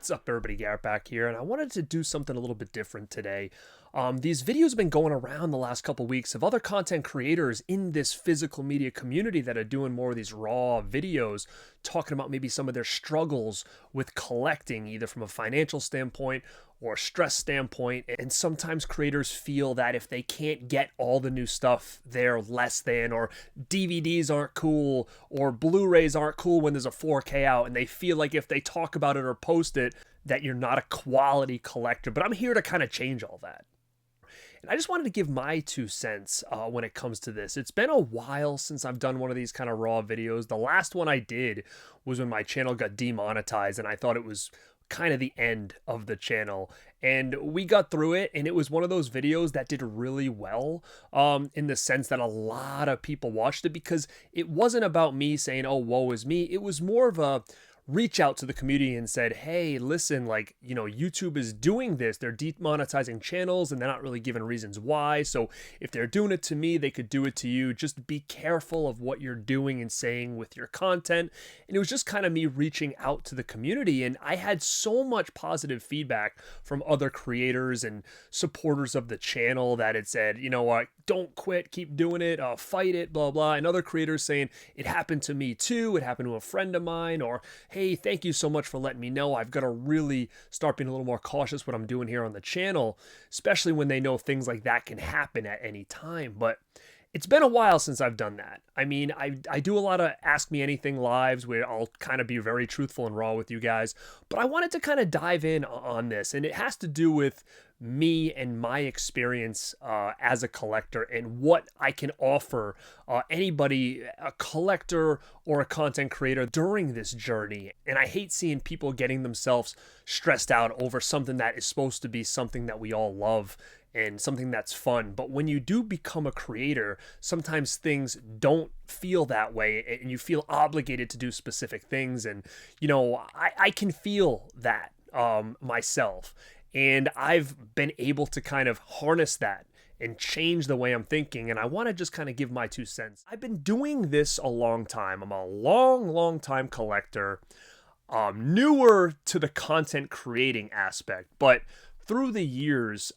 What's up, everybody? Garrett back here, and I wanted to do something a little bit different today. These videos have been going around the last couple weeks of other content creators in this physical media community that are doing more of these raw videos, talking about maybe some of their struggles with collecting, either from a financial standpoint or a stress standpoint. And sometimes creators feel that if they can't get all the new stuff, they're less than, or DVDs aren't cool, or Blu-rays aren't cool when there's a 4K out, and they feel like if they talk about it or post it, that you're not a quality collector. But I'm here to kind of change all that. And I just wanted to give my 2 cents when it comes to this. It's been a while since I've done one of these kind of raw videos. The last one I did was when my channel got demonetized, and I thought it was kind of the end of the channel. And we got through it, and it was one of those videos that did really well in the sense that a lot of people watched it, because it wasn't about me saying, oh, woe is me. It was more of a reach out to the community and said, hey, listen, like, you know, YouTube is doing this. They're demonetizing channels and they're not really giving reasons why. So if they're doing it to me, they could do it to you. Just be careful of what you're doing and saying with your content. And it was just kind of me reaching out to the community. And I had so much positive feedback from other creators and supporters of the channel that it said, you know what, don't quit, keep doing it, fight it, blah, blah. And other creators saying, it happened to me too. It happened to a friend of mine, or hey, thank you so much for letting me know. I've got to really start being a little more cautious what I'm doing here on the channel, especially when they know things like that can happen at any time. But it's been a while since I've done that. I mean, I do a lot of Ask Me Anything lives where I'll kind of be very truthful and raw with you guys. But I wanted to kind of dive in on this, and it has to do with me and my experience as a collector and what I can offer anybody, a collector or a content creator, during this journey. And I hate seeing people getting themselves stressed out over something that is supposed to be something that we all love and something that's fun. But when you do become a creator, sometimes things don't feel that way and you feel obligated to do specific things. And, you know, I can feel that myself. And I've been able to kind of harness that and change the way I'm thinking. And I want to just kind of give my 2 cents. I've been doing this a long time. I'm a long time collector, newer to the content creating aspect, but through the years,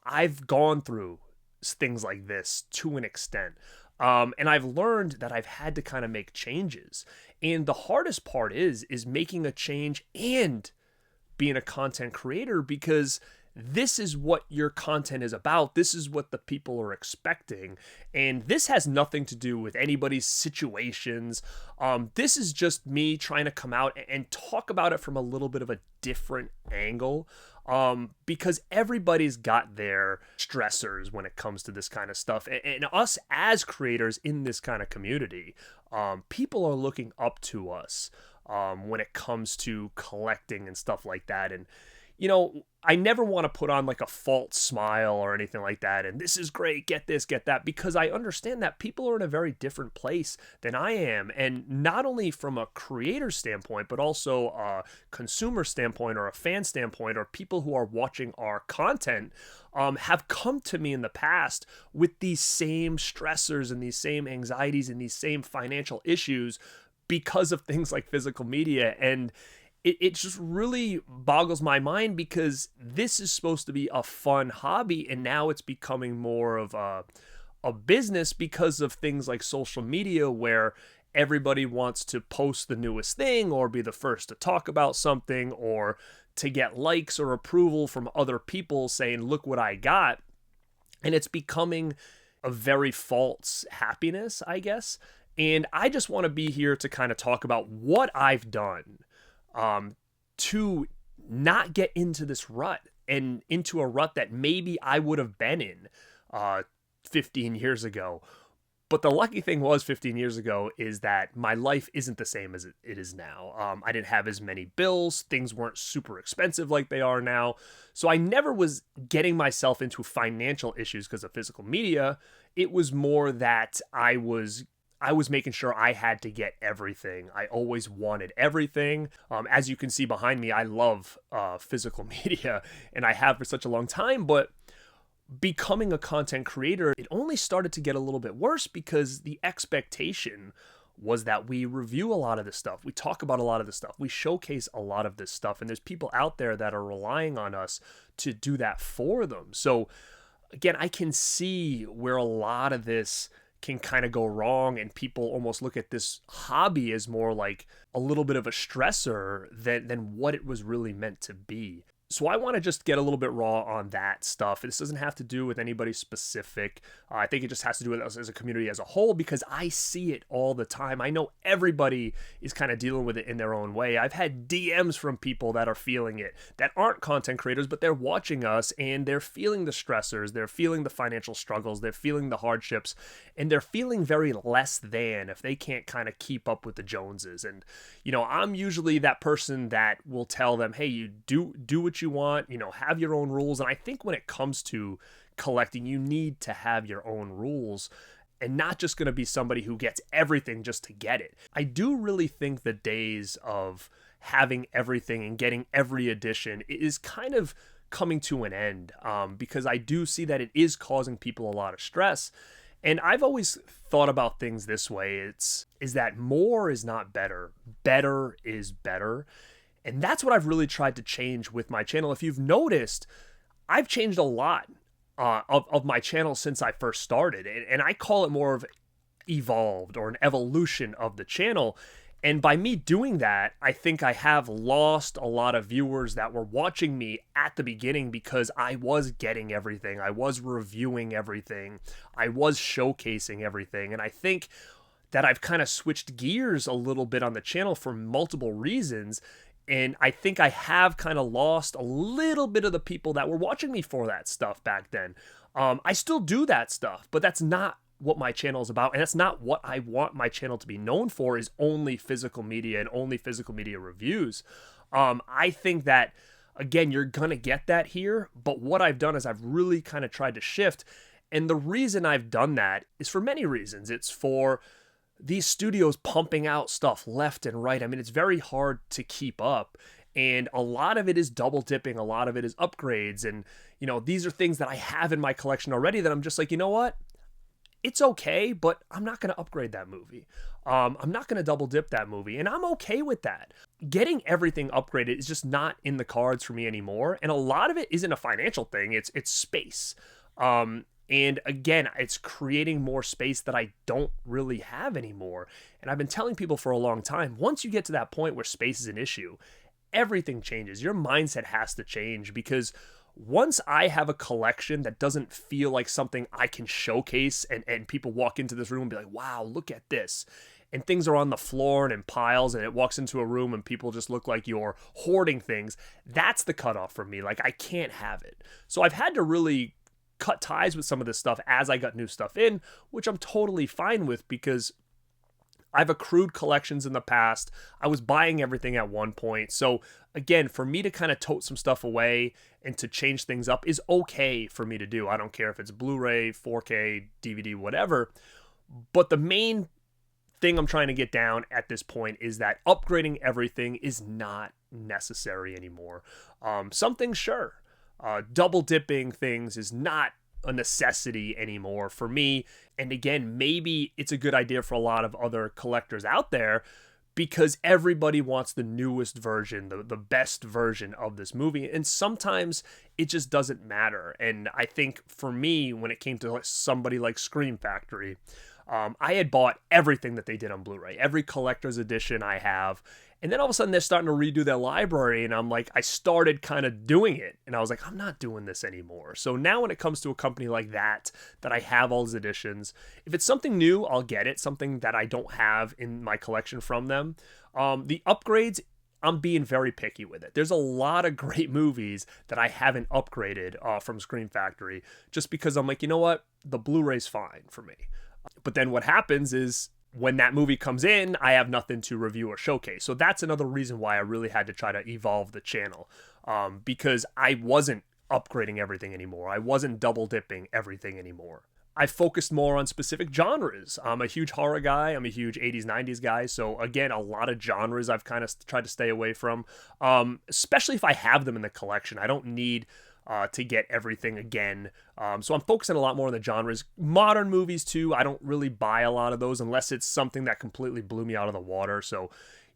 I've gone through things like this to an extent. And I've learned that I've had to kind of make changes. And the hardest part is making a change and being a content creator, because this is what your content is about. This is what the people are expecting. And this has nothing to do with anybody's situations. This is just me trying to come out and talk about it from a little bit of a different angle. Because everybody's got their stressors when it comes to this kind of stuff. And us as creators in this kind of community, people are looking up to us when it comes to collecting and stuff like that. And, you know, I never want to put on like a false smile or anything like that. And this is great, get this, get that, because I understand that people are in a very different place than I am. And not only from a creator standpoint, but also a consumer standpoint or a fan standpoint, or people who are watching our content have come to me in the past with these same stressors and these same anxieties and these same financial issues because of things like physical media. And it just really boggles my mind, because this is supposed to be a fun hobby, and now it's becoming more of a business because of things like social media, where everybody wants to post the newest thing or be the first to talk about something or to get likes or approval from other people saying, look what I got. And it's becoming a very false happiness, I guess. And I just want to be here to kind of talk about what I've done to not get into this rut, and into a rut that maybe I would have been in 15 years ago. But the lucky thing was 15 years ago is that my life isn't the same as it is now. I didn't have as many bills. Things weren't super expensive like they are now. So I never was getting myself into financial issues because of physical media. It was more that I was making sure I had to get everything. I always wanted everything. As you can see behind me, I love physical media, and I have for such a long time. But becoming a content creator, it only started to get a little bit worse because the expectation was that we review a lot of this stuff. We talk about a lot of this stuff. We showcase a lot of this stuff. And there's people out there that are relying on us to do that for them. So again, I can see where a lot of this can kind of go wrong, and people almost look at this hobby as more like a little bit of a stressor than what it was really meant to be. So I want to just get a little bit raw on that stuff. This doesn't have to do with anybody specific. I think it just has to do with us as a community as a whole, because I see it all the time. I know everybody is kind of dealing with it in their own way. I've had DMs from people that are feeling it, that aren't content creators, but they're watching us and they're feeling the stressors, they're feeling the financial struggles, they're feeling the hardships, and they're feeling very less than if they can't kind of keep up with the Joneses. And, you know, I'm usually that person that will tell them, hey, you do what you want, you know, have your own rules. And I think when it comes to collecting, you need to have your own rules and not just going to be somebody who gets everything just to get it. I do really think the days of having everything and getting every edition is kind of coming to an end, because I do see that it is causing people a lot of stress. And I've always thought about things this way. Is that more is not better. Better is better. And that's what I've really tried to change with my channel. If you've noticed, I've changed a lot of my channel since I first started. And I call it more of evolved, or an evolution of the channel. And by me doing that, I think I have lost a lot of viewers that were watching me at the beginning, because I was getting everything. I was reviewing everything. I was showcasing everything. And I think that I've kind of switched gears a little bit on the channel for multiple reasons. And I think I have kind of lost a little bit of the people that were watching me for that stuff back then. I still do that stuff, but that's not what my channel is about. And that's not what I want my channel to be known for, is only physical media and only physical media reviews. I think that, again, you're going to get that here. But what I've done is I've really kind of tried to shift. And the reason I've done that is for many reasons. It's for these studios pumping out stuff left and right. I mean, it's very hard to keep up. And a lot of it is double dipping. A lot of it is upgrades. And, you know, these are things that I have in my collection already that I'm just like, you know what? It's okay, but I'm not going to upgrade that movie. I'm not going to double dip that movie. And I'm okay with that. Getting everything upgraded is just not in the cards for me anymore. And a lot of it isn't a financial thing. It's space. And again, it's creating more space that I don't really have anymore. And I've been telling people for a long time, once you get to that point where space is an issue, everything changes. Your mindset has to change, because once I have a collection that doesn't feel like something I can showcase, and people walk into this room and be like, wow, look at this, and things are on the floor and in piles, and it walks into a room and people just look like you're hoarding things, that's the cutoff for me. Like, I can't have it. So I've had to really cut ties with some of this stuff as I got new stuff in, which I'm totally fine with, because I've accrued collections in the past. I was buying everything at one point. So again, for me to kind of tote some stuff away and to change things up is okay for me to do. I don't care if it's Blu-ray, 4K, DVD, whatever. But the main thing I'm trying to get down at this point is that upgrading everything is not necessary anymore. Some things, sure. Double dipping things is not a necessity anymore for me. And again, maybe it's a good idea for a lot of other collectors out there, because everybody wants the newest version, the best version of this movie. And sometimes it just doesn't matter. And I think for me, when it came to somebody like Scream Factory, I had bought everything that they did on Blu-ray, every collector's edition I have. And then all of a sudden they're starting to redo their library, and I'm like, I started kind of doing it, and I was like, I'm not doing this anymore. So now when it comes to a company like that I have all these editions, if it's something new, I'll get it, something that I don't have in my collection from them. The upgrades, I'm being very picky with it. There's a lot of great movies that I haven't upgraded from Scream Factory, just because I'm like, you know what, the Blu-ray's fine for me. But then what happens is, when that movie comes in, I have nothing to review or showcase. So that's another reason why I really had to try to evolve the channel, because I wasn't upgrading everything anymore. I wasn't double dipping everything anymore. I focused more on specific genres. I'm a huge horror guy. I'm a huge 80s, 90s guy. So again, a lot of genres I've kind of tried to stay away from, especially if I have them in the collection. I don't need to get everything again. So I'm focusing a lot more on the genres. Modern movies too, I don't really buy a lot of those unless it's something that completely blew me out of the water. So,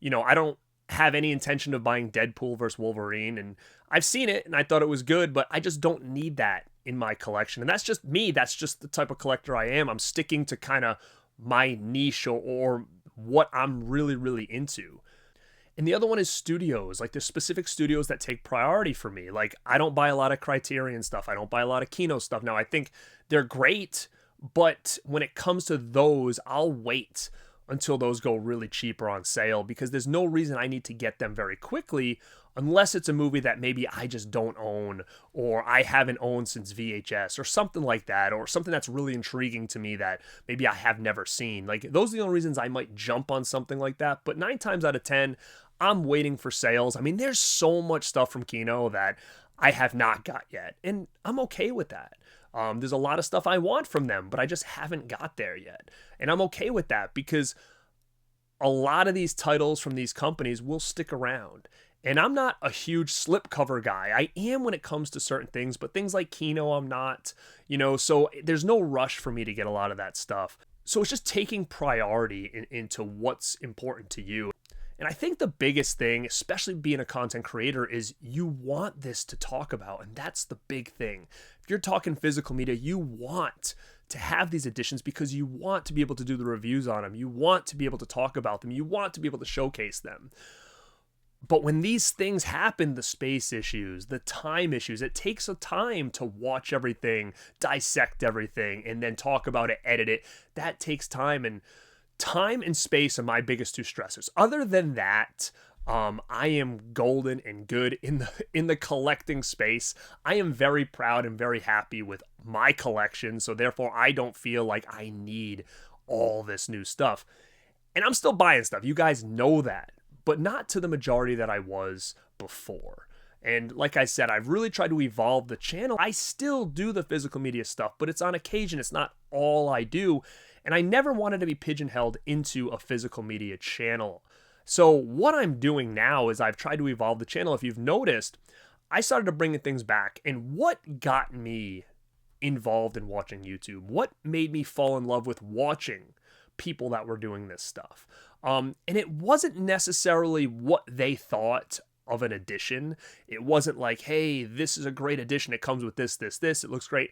I don't have any intention of buying Deadpool versus Wolverine, and I've seen it and I thought it was good, but I just don't need that in my collection. And that's just me. That's just the type of collector I am. I'm sticking to kind of my niche or what I'm really, really into. And the other one is studios. Like, there's specific studios that take priority for me. Like, I don't buy a lot of Criterion stuff. I don't buy a lot of Kino stuff. Now, I think they're great, but when it comes to those, I'll wait until those go really cheap or on sale, because there's no reason I need to get them very quickly unless it's a movie that maybe I just don't own, or I haven't owned since VHS or something like that, or something that's really intriguing to me that maybe I have never seen. Like, those are the only reasons I might jump on something like that. But 9 times out of 10, I'm waiting for sales. I mean, there's so much stuff from Kino that I have not got yet, and I'm okay with that. There's a lot of stuff I want from them, but I just haven't got there yet. And I'm okay with that, because a lot of these titles from these companies will stick around. And I'm not a huge slipcover guy. I am when it comes to certain things, but things like Kino, I'm not, so there's no rush for me to get a lot of that stuff. So it's just taking priority into what's important to you. And I think the biggest thing, especially being a content creator, is you want this to talk about. And that's the big thing. If you're talking physical media, you want to have these editions because you want to be able to do the reviews on them. You want to be able to talk about them. You want to be able to showcase them. But when these things happen, the space issues, the time issues, it takes a time to watch everything, dissect everything, and then talk about it, edit it. That takes time, and time and space are my biggest 2 stressors. Other than that, I am golden and good in the collecting space. I am very proud and very happy with my collection, so therefore I don't feel like I need all this new stuff. And I'm still buying stuff. You guys know that, but not to the majority that I was before. And like I said, I've really tried to evolve the channel. I still do the physical media stuff, but it's on occasion. It's not all I do. And I never wanted to be pigeonholed into a physical media channel. So what I'm doing now is I've tried to evolve the channel. If you've noticed, I started to bring things back. And what got me involved in watching YouTube? What made me fall in love with watching people that were doing this stuff? And it wasn't necessarily what they thought of an edition. It wasn't like, hey, this is a great edition. It comes with this, this, this. It looks great.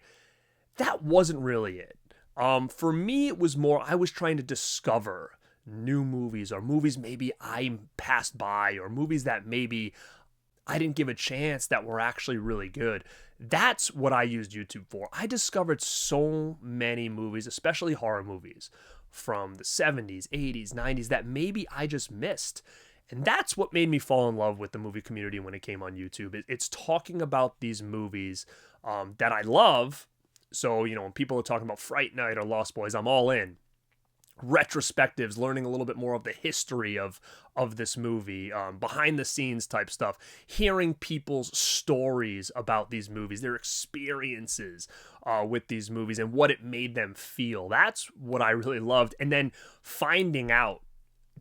That wasn't really it. For me, it was more, I was trying to discover new movies, or movies maybe I passed by, or movies that maybe I didn't give a chance that were actually really good. That's what I used YouTube for. I discovered so many movies, especially horror movies, from the 70s, 80s, 90s that maybe I just missed. And that's what made me fall in love with the movie community when it came on YouTube. It's talking about these movies that I love. So, when people are talking about Fright Night or Lost Boys, I'm all in. Retrospectives, learning a little bit more of the history of this movie, behind the scenes type stuff, hearing people's stories about these movies, their experiences with these movies and what it made them feel. That's what I really loved. And then finding out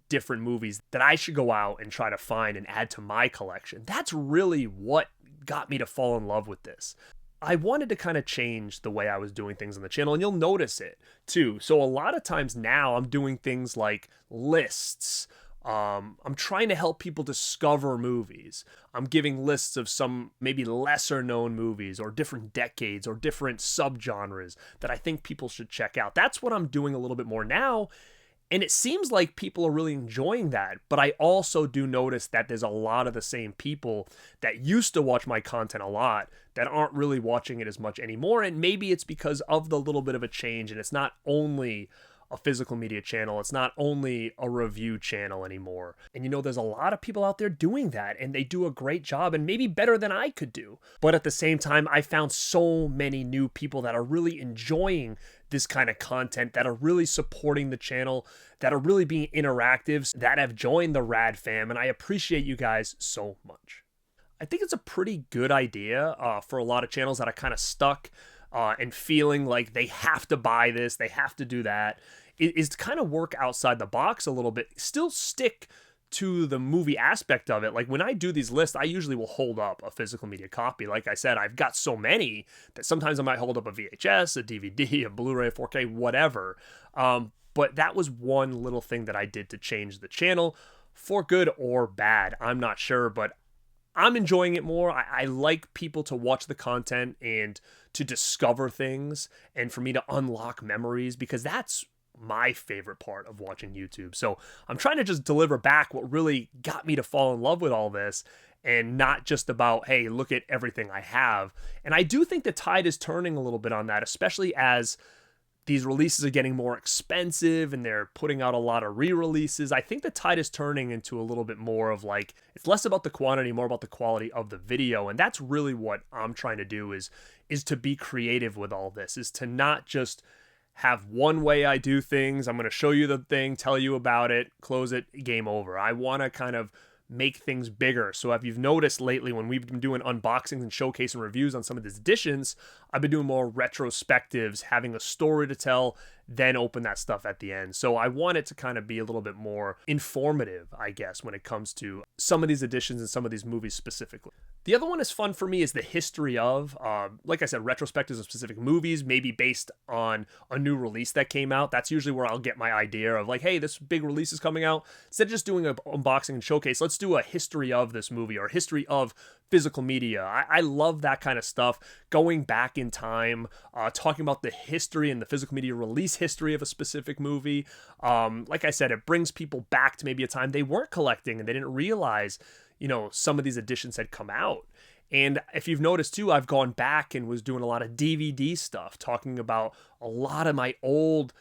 different movies that I should go out and try to find and add to my collection. That's really what got me to fall in love with this. I wanted to kind of change the way I was doing things on the channel, and you'll notice it too. So a lot of times now I'm doing things like lists. I'm trying to help people discover movies. I'm giving lists of some maybe lesser known movies, or different decades, or different subgenres that I think people should check out. That's what I'm doing a little bit more now. And it seems like people are really enjoying that. But I also do notice that there's a lot of the same people that used to watch my content a lot that aren't really watching it as much anymore. And maybe it's because of the little bit of a change, and it's not only a physical media channel. It's not only a review channel anymore. And there's a lot of people out there doing that, and they do a great job, and maybe better than I could do. But at the same time, I found so many new people that are really enjoying this kind of content, that are really supporting the channel, that are really being interactive, that have joined the Rad fam, and I appreciate you guys so much. I think it's a pretty good idea for a lot of channels that are kind of stuck and feeling like they have to buy this, they have to do that, is to kind of work outside the box a little bit. Still stick to the movie aspect of it, like when I do these lists, I usually will hold up a physical media copy. Like I said, I've got so many that sometimes I might hold up a VHS, a DVD, a Blu-ray, 4K, whatever. But that was one little thing that I did to change the channel, for good or bad. I'm not sure, but I'm enjoying it more. I like people to watch the content and to discover things and for me to unlock memories, because that's my favorite part of watching YouTube. So I'm trying to just deliver back what really got me to fall in love with all this, and not just about, hey, look at everything I have. And I do think the tide is turning a little bit on that, especially as these releases are getting more expensive and they're putting out a lot of re-releases. I think the tide is turning into a little bit more of like, it's less about the quantity, more about the quality of the video. And that's really what I'm trying to do, is to be creative with all this, is to not just have one way I do things. I'm going to show you the thing, tell you about it, close it, game over. I want to kind of make things bigger. So if you've noticed lately, when we've been doing unboxings and showcase and reviews on some of these editions, I've been doing more retrospectives, having a story to tell, then open that stuff at the end. So I want it to kind of be a little bit more informative, I guess, when it comes to some of these editions and some of these movies specifically. The other one is fun for me is the history of, like I said, retrospectives of specific movies, maybe based on a new release that came out. That's usually where I'll get my idea of like, hey, this big release is coming out. Instead of just doing an unboxing and showcase, let's do a history of this movie or history of physical media. I love that kind of stuff. Going back in time, talking about the history and the physical media release history of a specific movie. Like I said, it brings people back to maybe a time they weren't collecting and they didn't realize, some of these editions had come out. And if you've noticed too, I've gone back and was doing a lot of DVD stuff, talking about a lot of my old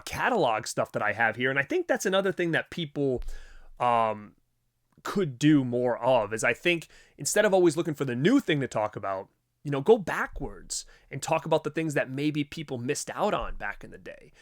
catalog stuff that I have here. And I think that's another thing that people could do more of, is I think instead of always looking for the new thing to talk about, go backwards and talk about the things that maybe people missed out on back in the day.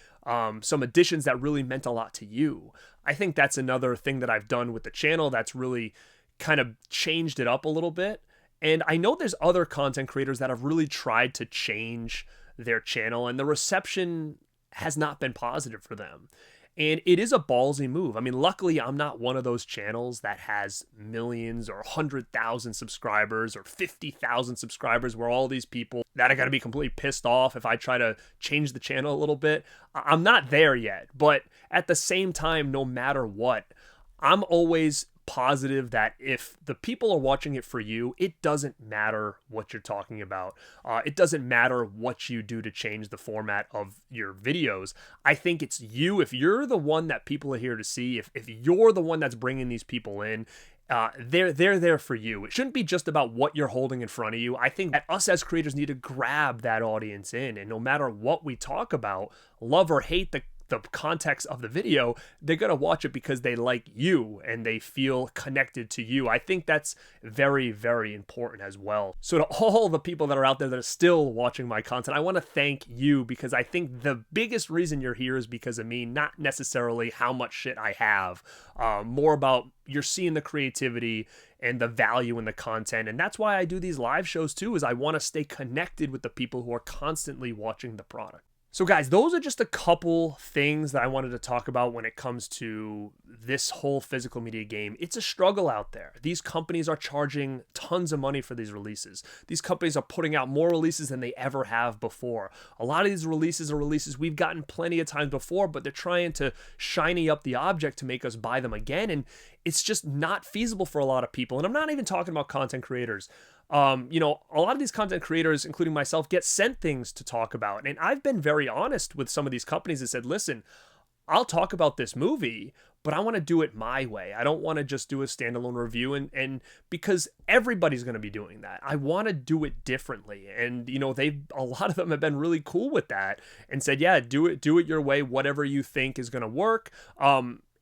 Some editions that really meant a lot to you. I think that's another thing that I've done with the channel that's really kind of changed it up a little bit. And I know there's other content creators that have really tried to change their channel, and the reception has not been positive for them. And it is a ballsy move. I mean, luckily, I'm not one of those channels that has millions or 100,000 subscribers or 50,000 subscribers, where all these people that are going to be completely pissed off if I try to change the channel a little bit. I'm not there yet. But at the same time, no matter what, I'm always positive that if the people are watching it for you, it doesn't matter what you're talking about. It doesn't matter what you do to change the format of your videos. I think it's you. If you're the one that people are here to see, if you're the one that's bringing these people in, they're there for you. It shouldn't be just about what you're holding in front of you. I think that us as creators need to grab that audience in, and no matter what we talk about, love or hate the context of the video, they're going to watch it because they like you and they feel connected to you. I think that's very, very important as well. So to all the people that are out there that are still watching my content, I want to thank you, because I think the biggest reason you're here is because of me, not necessarily how much shit I have. More about you're seeing the creativity and the value in the content. And that's why I do these live shows too, is I want to stay connected with the people who are constantly watching the product. So guys, those are just a couple things that I wanted to talk about when it comes to this whole physical media game. It's a struggle out there. These companies are charging tons of money for these releases. These companies are putting out more releases than they ever have before. A lot of these releases are releases we've gotten plenty of times before, but they're trying to shiny up the object to make us buy them again. And it's just not feasible for a lot of people. And I'm not even talking about content creators. A lot of these content creators, including myself, get sent things to talk about. And I've been very honest with some of these companies that said, listen, I'll talk about this movie, but I want to do it my way. I don't want to just do a standalone review. And because everybody's going to be doing that, I want to do it differently. And, a lot of them have been really cool with that and said, yeah, do it your way, whatever you think is going to work.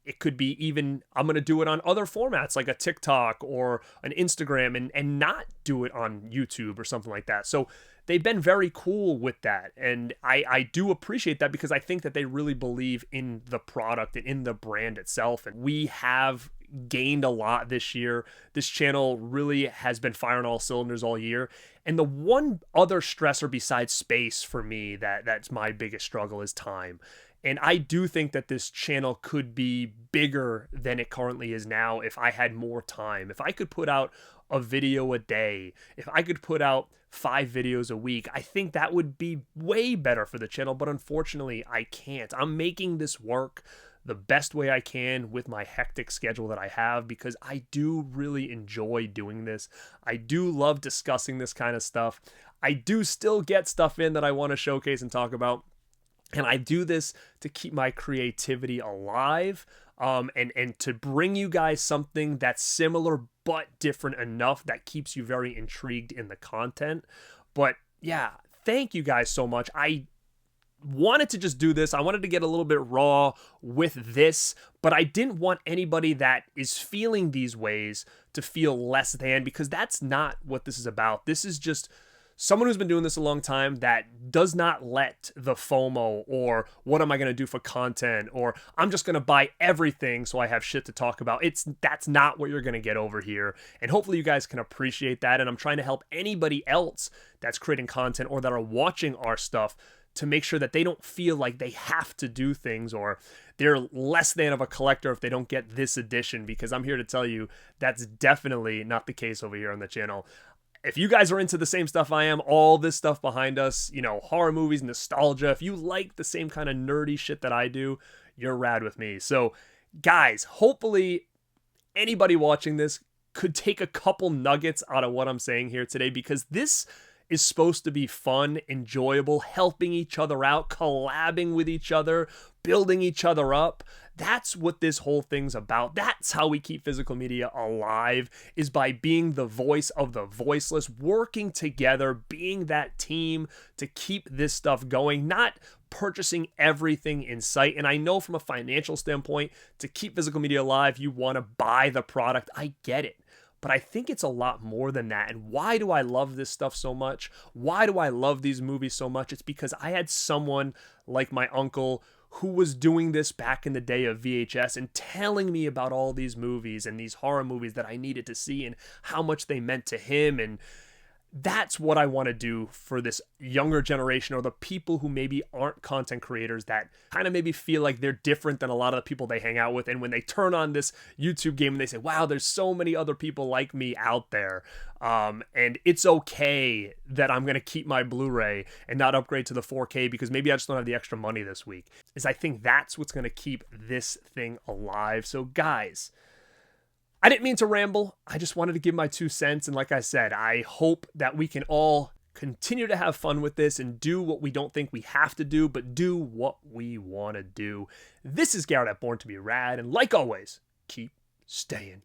It could be even, I'm going to do it on other formats like a TikTok or an Instagram and not do it on YouTube or something like that. So they've been very cool with that. And I do appreciate that, because I think that they really believe in the product and in the brand itself. And we have gained a lot this year. This channel really has been firing all cylinders all year. And the one other stressor besides space for me that's my biggest struggle is time. And I do think that this channel could be bigger than it currently is now if I had more time. If I could put out a video a day, if I could put out 5 videos a week, I think that would be way better for the channel. But unfortunately, I can't. I'm making this work the best way I can with my hectic schedule that I have, because I do really enjoy doing this. I do love discussing this kind of stuff. I do still get stuff in that I want to showcase and talk about. And I do this to keep my creativity alive, and to bring you guys something that's similar but different enough that keeps you very intrigued in the content. But yeah, thank you guys so much. I wanted to just do this. I wanted to get a little bit raw with this, but I didn't want anybody that is feeling these ways to feel less than, because that's not what this is about. This is just someone who's been doing this a long time that does not let the FOMO or what am I going to do for content or I'm just going to buy everything so I have shit to talk about. That's not what you're going to get over here. And hopefully you guys can appreciate that. And I'm trying to help anybody else that's creating content or that are watching our stuff to make sure that they don't feel like they have to do things or they're less than of a collector if they don't get this edition, because I'm here to tell you that's definitely not the case over here on the channel. If you guys are into the same stuff I am, all this stuff behind us, you know, horror movies, nostalgia, if you like the same kind of nerdy shit that I do, you're rad with me. So, guys, hopefully anybody watching this could take a couple nuggets out of what I'm saying here today, because this is supposed to be fun, enjoyable, helping each other out, collabing with each other, building each other up. That's what this whole thing's about. That's how we keep physical media alive, is by being the voice of the voiceless, working together, being that team to keep this stuff going, not purchasing everything in sight. And I know from a financial standpoint, to keep physical media alive, you want to buy the product. I get it. But I think it's a lot more than that. And why do I love this stuff so much? Why do I love these movies so much? It's because I had someone like my uncle who was doing this back in the day of VHS and telling me about all these movies and these horror movies that I needed to see and how much they meant to him. And that's what I want to do for this younger generation, or the people who maybe aren't content creators that kind of maybe feel like they're different than a lot of the people they hang out with. And when they turn on this YouTube game and they say, wow, there's so many other people like me out there. And it's okay that I'm going to keep my Blu-ray and not upgrade to the 4K because maybe I just don't have the extra money this week. I think that's what's going to keep this thing alive. So guys, I didn't mean to ramble. I just wanted to give my 2 cents. And like I said, I hope that we can all continue to have fun with this and do what we don't think we have to do, but do what we want to do. This is Garrett at Born2beRad. And like always, keep staying